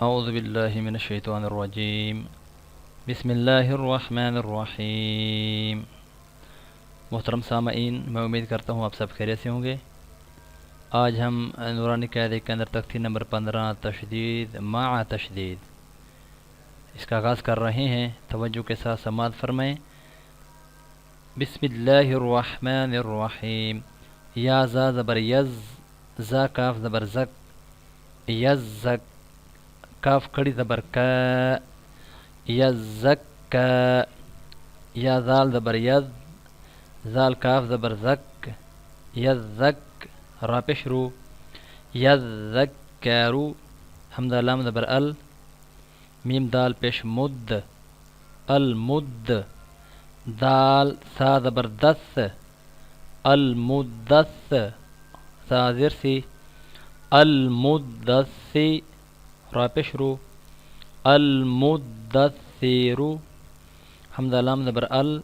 اعوذ باللہ من الشیطان الرجیم بسم اللہ الرحمن الرحیم۔ محترم سامعین، میں امید کرتا ہوں آپ سب خیریت سے ہوں گے۔ آج ہم نورانی قاعدے کے اندر تختی نمبر 15 تشدید مع تشدید اس کا آغاز کر رہے ہیں۔ توجہ کے ساتھ سماعت فرمائیں۔ بسم اللہ الرحمن الرحیم۔ یا زا زبر یز، زا کاف زبر زک، یزک، کاف کھڑی زبر کا، یزکا۔ یا زال زبر یز، زال کاف زبر زک، یزک، را پیش رو، یذکرو، حمزہ لام زبر ال، میم دال پیش مد، المد، دال سا زبر دس، المدس، سا زیر سی، المدسی، را پیش رو، المدثیرو، حمزہ لام زبر ال،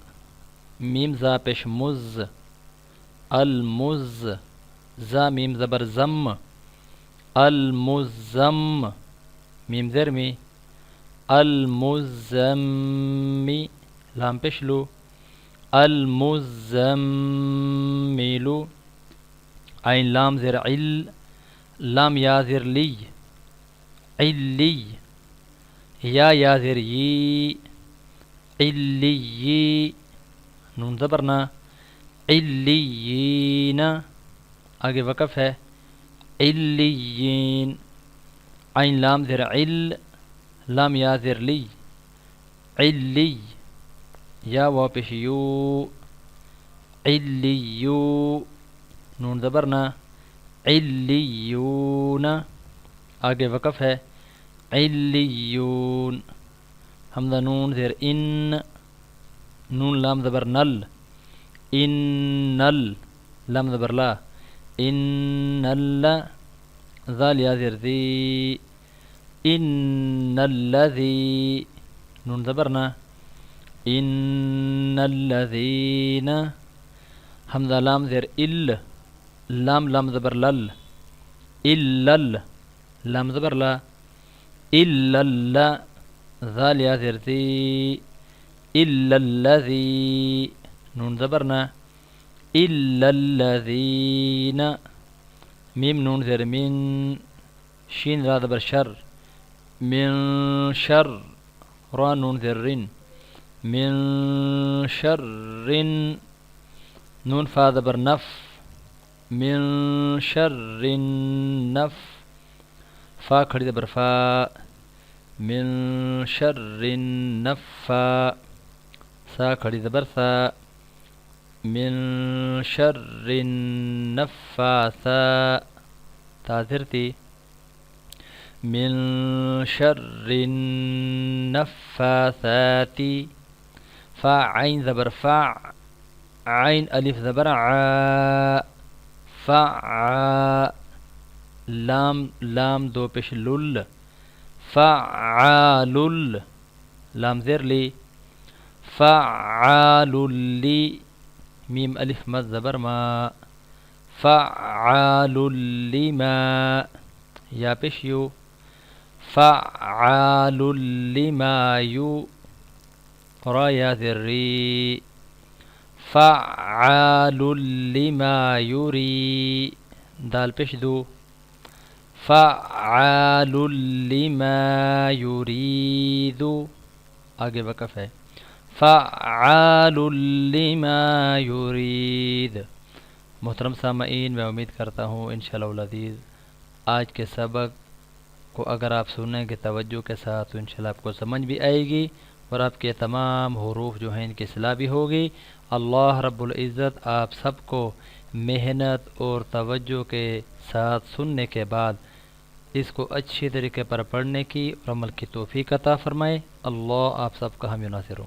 میم زا پیش مز، المز، زا میم زبر زم، المزم، میم زیر می، المزمی، لام پیش لو، المزملو، عین لام زیر عل، لام یا زیر لی، علی، یا زیر یی، علیی، نون زبرنا، علیین، آگے وقف ہے، علیین، عین لام زیر عل، لام یا زیر لی، علی، یا واو پیش یو، علیو، نون زبرنا، علیون، آگے وقف ہے، علیون، حمزہ نون زیر ان، نون لام زبر نل، انل، لام زبر لا، انل، ذال یا زیر ذی، ان الذی، نون زبرنا، ان الذین، حمزہ لام زیر ال، لام زبر لل، الل، لام زبر لا، الل، ذال یا زیر ذی، الا الذی، نون زبرنا، الا الذین، میم نون زیر من، شین را زبر شر، من شر، را نون زیر رن، من شر، نون فا زبر نف، من شر النف، فا کھڑی زبر فا، من شر النفا، سا کھڑی زبر سا، من شر النفاسا، تا زرتی، من شر النفاسات، فا عین زبر فا، عین الف زبر عا، فعا، لام دو پیش لل، فعال، لام زیر لی، فعال لی، میم الف مد زبر ما، فعال لما، یا پیش یو، فعال لما یو، را یا زیر ری، فعال لما یوری، دال پیش دو، فعال لما یرید، آگے وقف ہے، فعال لما یرید۔ محترم سامعین، میں امید کرتا ہوں انشاءاللہ العزیز آج کے سبق کو اگر آپ سنیں گے توجہ کے ساتھ تو انشاءاللہ آپ کو سمجھ بھی آئے گی اور آپ کے تمام حروف جو ہیں ان کی اصلاح بھی ہوگی۔ اللہ رب العزت آپ سب کو محنت اور توجہ کے ساتھ سننے کے بعد اس کو اچھی طریقے پر پڑھنے کی اور عمل کی توفیق عطا فرمائے۔ اللہ آپ سب کا حامی و ناصر ہو۔